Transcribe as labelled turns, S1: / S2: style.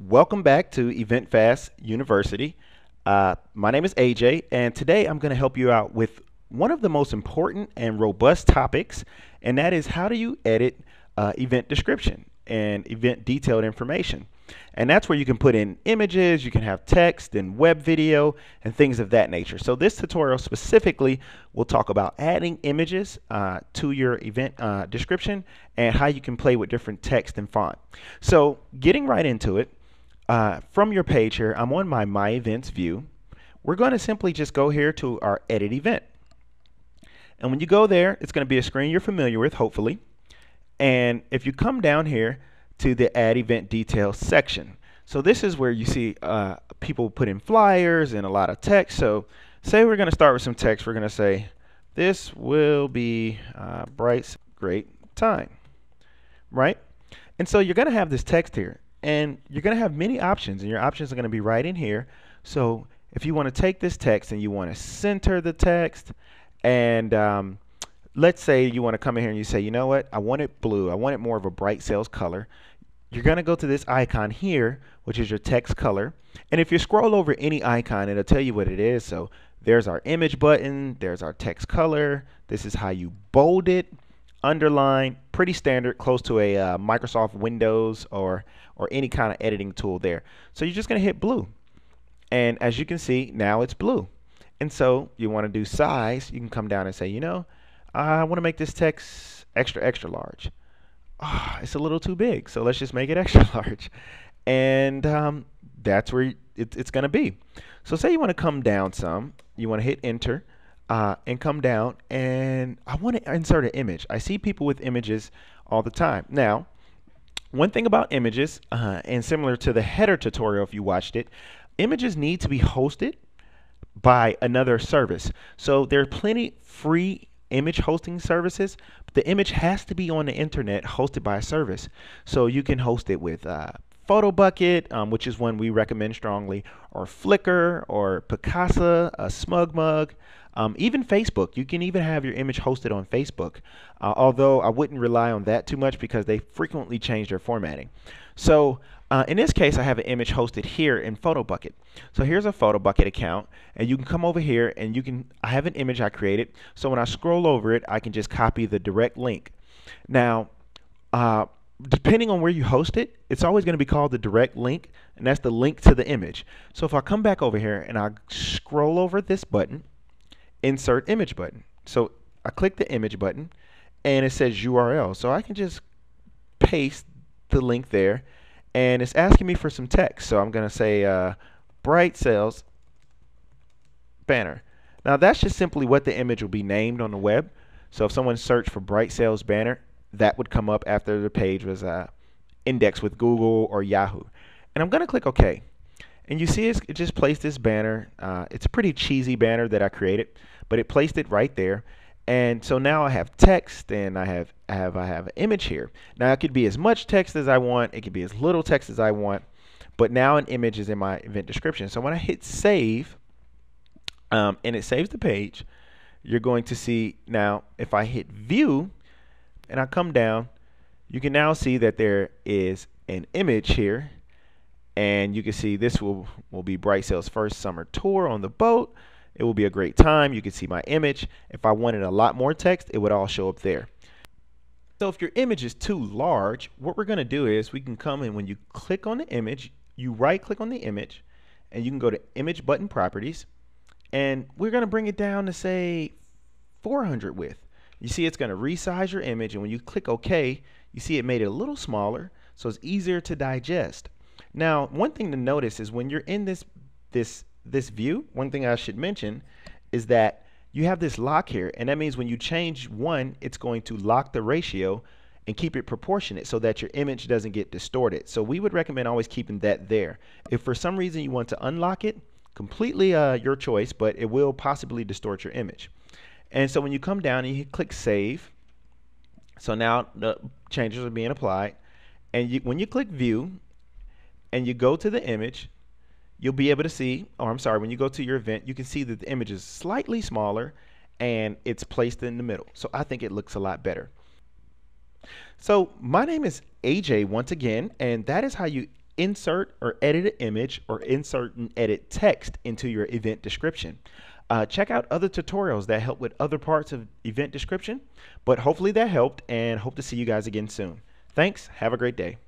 S1: Welcome back to EventFast University. My name is AJ, and today I'm going to help you out with one of the most important and robust topics, and that is how do you edit event description and event detailed information. And that's where you can put in images, you can have text and web video and things of that nature. So this tutorial specifically will talk about adding images to your event description and how you can play with different text and font. So getting right into it, from your page here, I'm on my Events view. We're going to simply just go here to our Edit Event. And when you go there, it's going to be a screen you're familiar with, hopefully. And if you come down here to the Add Event Details section, so this is where you see people put in flyers and a lot of text. So say we're going to start with some text. We're going to say, this will be Bright's great time, right? And so you're going to have this text here. And you're going to have many options, and your options are going to be right in here. So if you want to take this text and you want to center the text, and let's say you want to come in here and you say, you know what, I want it blue. I want it more of a bright sales color. You're going to go to this icon here, which is your text color. And if you scroll over any icon, it'll tell you what it is. So there's our image button. There's our text color. This is how you bold it, underline, pretty standard, close to a Microsoft Windows or any kind of editing tool there. So you're just going to hit blue. And as you can see, now it's blue. And so you want to do size. You can come down and say, you know, I want to make this text extra, extra large. It's a little too big, so let's just make it extra large. And that's where it's going to be. So say you want to come down some. You want to hit enter. And come down, and I want to insert an image. I see people with images all the time. Now, one thing about images, and similar to the header tutorial if you watched it, images need to be hosted by another service. So there are plenty free image hosting services, but the image has to be on the internet hosted by a service. So you can host it with PhotoBucket, which is one we recommend strongly, or Flickr, or Picasa, SmugMug, even Facebook. You can even have your image hosted on Facebook, although I wouldn't rely on that too much because they frequently change their formatting. So in this case, I have an image hosted here in PhotoBucket. So here's a PhotoBucket account, and you can come over here and I have an image I created. So when I scroll over it, I can just copy the direct link. Now, depending on where you host it, it's always going to be called the direct link, and that's the link to the image. So if I come back over here and I scroll over this button, insert image button. So I click the image button and it says URL. So I can just paste the link there, and it's asking me for some text. So I'm going to say bright sales banner. Now that's just simply what the image will be named on the web. So if someone searched for bright sales banner, that would come up after the page was indexed with Google or Yahoo. And I'm going to click OK. And you see it just placed this banner. It's a pretty cheesy banner that I created, but it placed it right there. And so now I have text, and I have an image here. Now it could be as much text as I want. It could be as little text as I want. But now an image is in my event description. So when I hit save, and it saves the page, you're going to see now if I hit view and I come down, you can now see that there is an image here. And you can see this will be Bright Sales' first summer tour on the boat. It will be a great time. You can see my image. If I wanted a lot more text, it would all show up there. So if your image is too large, what we're going to do is we can come in when you click on the image, you right click on the image, and you can go to Image Button Properties, and we're going to bring it down to say 400 width. You see it's going to resize your image, and when you click OK, you see it made it a little smaller, so it's easier to digest. Now, one thing to notice is when you're in this view, one thing I should mention is that you have this lock here, and that means when you change one, it's going to lock the ratio and keep it proportionate so that your image doesn't get distorted. So we would recommend always keeping that there. If for some reason you want to unlock it, completely your choice, but it will possibly distort your image. And so when you come down and you click Save, so now the changes are being applied, and when you click View, and you go to the image, you'll be able to see, or I'm sorry, when you go to your event, you can see that the image is slightly smaller and it's placed in the middle. So I think it looks a lot better. So my name is AJ once again, and that is how you insert or edit an image or insert and edit text into your event description. Check out other tutorials that help with other parts of event description, but hopefully that helped, and hope to see you guys again soon. Thanks. Have a great day.